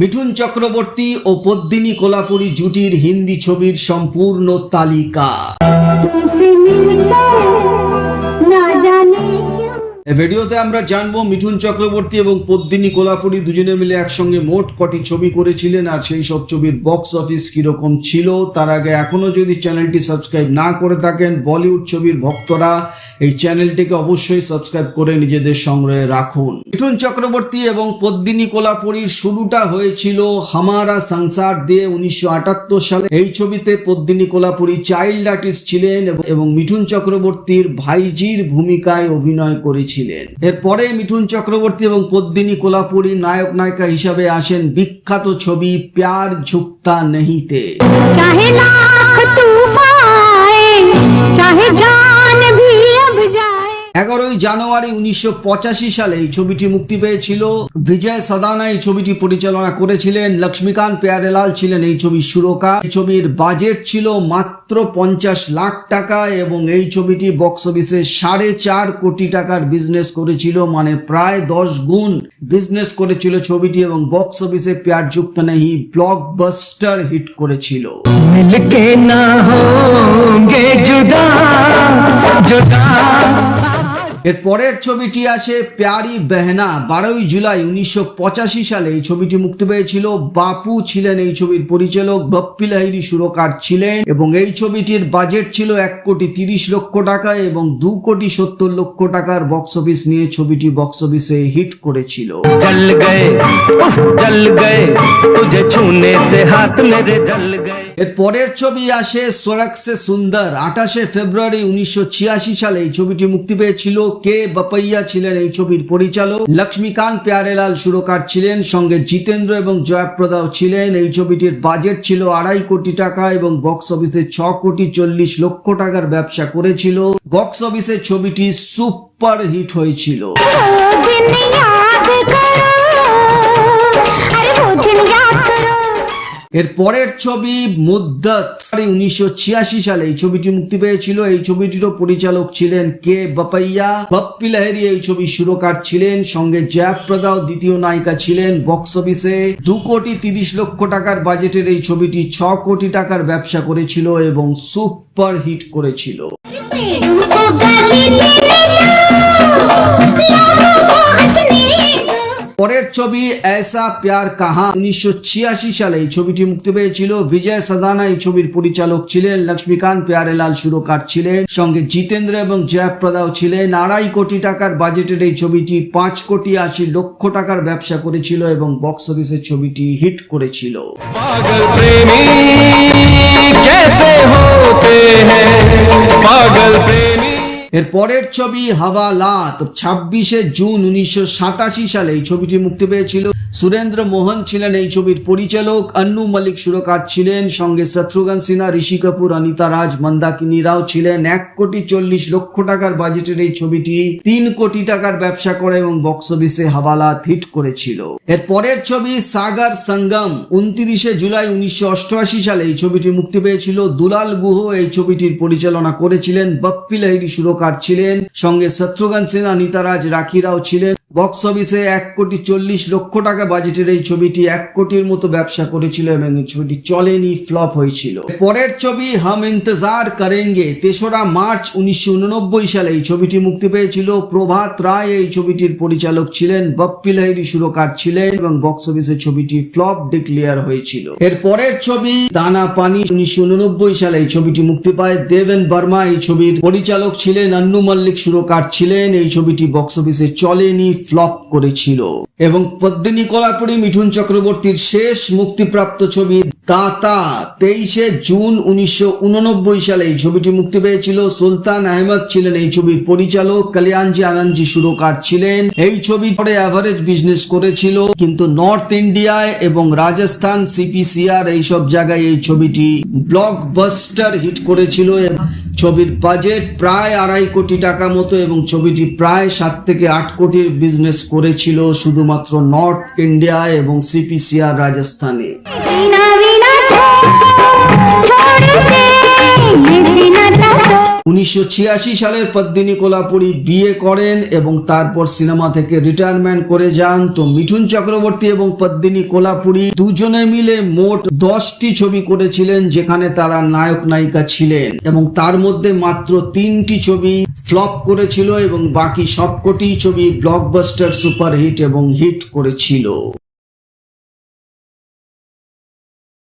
মিঠুন চক্রবর্তী ও পদ্মিনী কোলাপুরী জুটির হিন্দি ছবির সম্পূর্ণ তালিকা। এই ভিডিওতে আমরা জানবো মিঠুন চক্রবর্তী এবং পদ্মিনী কোলাপুরী দুজনে মিলে একসঙ্গে মোট কটি ছবি করেছিলেন আর সেই সব ছবির বক্স অফিস কিরকম ছিল। তার আগে এখনো যদি চ্যানেলটি সাবস্ক্রাইব না করে থাকেন বলিউড ছবির ভক্তরা এই চ্যানেলটিকে অবশ্যই সাবস্ক্রাইব করে নিজেদের সংগ্রহে রাখুন। মিঠুন চক্রবর্তী এবং পদ্মিনী কোলাপুরীর শুরুটা হয়েছিল হামারা সংসার দিয়ে 1978 সালে। এই ছবিতে পদ্মিনী কোলাপুরী চাইল্ড আর্টিস্ট ছিলেন এবং মিঠুন চক্রবর্তীর ভাইজির ভূমিকায় অভিনয় করেছিলেন। এরপরে মিঠুন চক্রবর্তী এবং পদ্মিনী কোলাপুরী নায়ক নায়িকা হিসাবে আসেন বিখ্যাত ছবি প্যার ঝুকতা নেহি তে। চাহে লাখ তুফান চাহে জান ভি আব যায়। 11 জানুয়ারি 1985 সালে এই ছবিটি মুক্তি পেয়েছিল। বিজয় সাদানা এই ছবিটি পরিচালনা করেছিলেন। লক্ষ্মীকান্ত প্যারেলাল ছিলেন এই ছবির সুরকার। এই ছবির বাজেট ছিল মাত্র 50 লাখ টাকা এবং এই ছবিটি বক্স অফিসে 4.5 কোটি টাকার বিজনেস করেছিল, মানে প্রায় 10 গুণ বিজনেস করেছিল ছবিটি এবং বক্স অফিসে প্যার ঝুকতা নেহি ব্লকবাস্টার হিট করেছিল। মিলকে না হোঙ্গে জুদা জুদা। এর পরের ছবিটি আসে প্যারি বেহনা। 12 জুলাই 1985 সালে এই ছবিটি মুক্তি পেয়েছিল। বাপু ছিলেন এই ছবির পরিচালক, বাপ্পি লাহিড়ী সুরকার ছিলেন এবং এই ছবিটির বাজেট ছিল 1,30,00,000 টাকা এবং 2,70,00,000 টাকার বক্স অফিস নিয়ে ছবিটি বক্স অফিসে হিট করেছিল। জল গয়ে জল গয়ে তুঝে ছুনে সে হাত মেরে জল গয়ে। এর পরের ছবি আসে স্বর্গ সে সুন্দর। 28 ফেব্রুয়ারি 1986 সালে এই ছবিটি মুক্তি পেয়েছিল। কে বাপাইয়া ছিলেন এই ছবির পরিচালক। লক্ষ্মীকান্ত প্যারেলাল সুরকার ছিলেন, সঙ্গে জিতেন্দ্র এবং জয়াপ্রদাও ছিলেন। এই ছবিটির বাজেট ছিল 2.5 কোটি টাকা এবং বক্স অফিসে 6,40,00,000 টাকার ব্যবসা করেছিল। বক্স অফিসে ছবিটি সুপার হিট হয়েছিল। এর পরের ছবি মুদ্দত। 1986 সালে এই ছবিটি মুক্তি পেয়েছিল। এই ছবিটিরও পরিচালক ছিলেন কে বাপাইয়া। বাপ্পি লাহিড়ী এই ছবির সুরকার ছিলেন, সঙ্গে জয়াপ্রদাও দ্বিতীয় নায়িকা ছিলেন। বক্স অফিসে 2,30,00,000 টাকার বাজেটের এই ছবিটি 6 কোটি টাকার ব্যবসা করেছিল এবং সুপার হিট করেছিল। পরের ছবি ऐसा प्यार कहाँ। 1986 সালে এই ছবিটি মুক্তি পেয়েছিল। বিজয় সাদানা এই ছবির পরিচালক ছিলেন। লক্ষ্মীকান্ত প্যারেলাল সুরকার ছিলেন, সঙ্গে জিতেন্দ্র এবং জয়াপ্রদাও ছিলেন। 2.5 কোটি টাকার বাজেটের এই ছবিটি 5,80,00,000 টাকার ব্যবসা করেছিল এবং বক্স অফিসে ছবিটি হিট করেছিল। পাগল প্রেমী कैसे होते हैं पागल प्रेमी। এর পরের ছবি হাওয়ালাত। 26 জুন 1987 সালে এই ছবিটি মুক্তি পেয়েছিল। সুরেন্দ্র মোহন ছিলেন এই ছবির পরিচালক। আন্নু মল্লিক সুরকার ছিলেন, সঙ্গে শত্রুঘ্ন সিনহা, ঋষি কাপুর, অনিতা রাজ, মন্দাকিনী রাও ছিলেন। 1,40,00,000 টাকার বাজেটের এই ছবিটি 3 কোটি টাকার ব্যবসা করে এবং বক্স অফিসে হাওয়ালাত হিট করেছিল। এর পরের ছবি সাগর সঙ্গম। 29 জুলাই 1988 সালে এই ছবিটি মুক্তি পেয়েছিল। দুলাল গুহ এই ছবিটির পরিচালনা করেছিলেন। বাপ্পি লাহিড়ী সুরকার ছিলেন, সঙ্গে শত্রুঘ্ন সিনহা, অনিতা রাজ, রাখি রাও ছিলেন। বক্স অফিসে 1,40,00,000 টাকা বাজেটের এই ছবিটি 1 কোটির মতো ব্যবসা করেছিল এবং এই ছবিটি চলেনি, ফ্লপ হয়েছিল। পরের ছবি হাম ইন্তজার করেঙ্গে। 3রা মার্চ 1989 সালে এই ছবিটি মুক্তি পেয়েছিল। প্রভাত রায় এই ছবিটির পরিচালক ছিলেন। বাপ্পি লাহিড়ী সুরকার ছিলেন এবং বক্স অফিসে ছবিটি ফ্লপ ডিক্লেয়ার হয়েছিল। এর পরের ছবি দানা পানি। 1989 সালে এই ছবিটি মুক্তি পায়। দেবেন বর্মা এই ছবির পরিচালক ছিলেন। আন্নু মল্লিক সুরকার ছিলেন। এই ছবিটি বক্স অফিসে চলেনি, ফ্লপ করেছিল। এবং পদ্মিনী কোলাপুরী মিঠুন চক্রবর্তীর শেষ মুক্তিপ্রাপ্ত ছবি দাতা। 23 জুন 1989 সালে এই ছবিটি মুক্তি পেয়েছিল। সুলতান আহমেদ ছিলেন এই ছবির পরিচালক। কল্যাণজি আনন্দজি সুরকার ছিলেন। এই ছবি পরে অ্যাভারেজ বিজনেস করেছিল, কিন্তু নর্থ ইন্ডিয়ায় এবং রাজস্থান, সিপিসিআর এইসব জায়গায় এই ছবিটি ব্লকবাস্টার হিট করেছিল। ছবির বাজেট প্রায় 2.5 কোটি টাকা মতো এবং ছবিটি প্রায় 7 থেকে 8 কোটির বিজনেস করেছিল শুধুমাত্র নর্থ ইন্ডিয়া এবং সিপিসিআর রাজস্থানে। 1986 সালের পদ্মিনী কোলাপুরী বিয়ে করেন এবং তারপর সিনেমা থেকে রিটায়ারমেন্ট করে যান। তো মিঠুন চক্রবর্তী এবং পদ্মিনী কোলাপুরী দুজনে মিলে মোট 10টি ছবি করেছিলেন, যেখানে তারা নায়ক নায়িকা ছিলেন, এবং তার মধ্যে মাত্র 3টি ছবি ফ্লপ করেছিল এবং বাকি সবকটি ছবি ব্লকবাস্টার সুপারহিট এবং হিট করেছিল।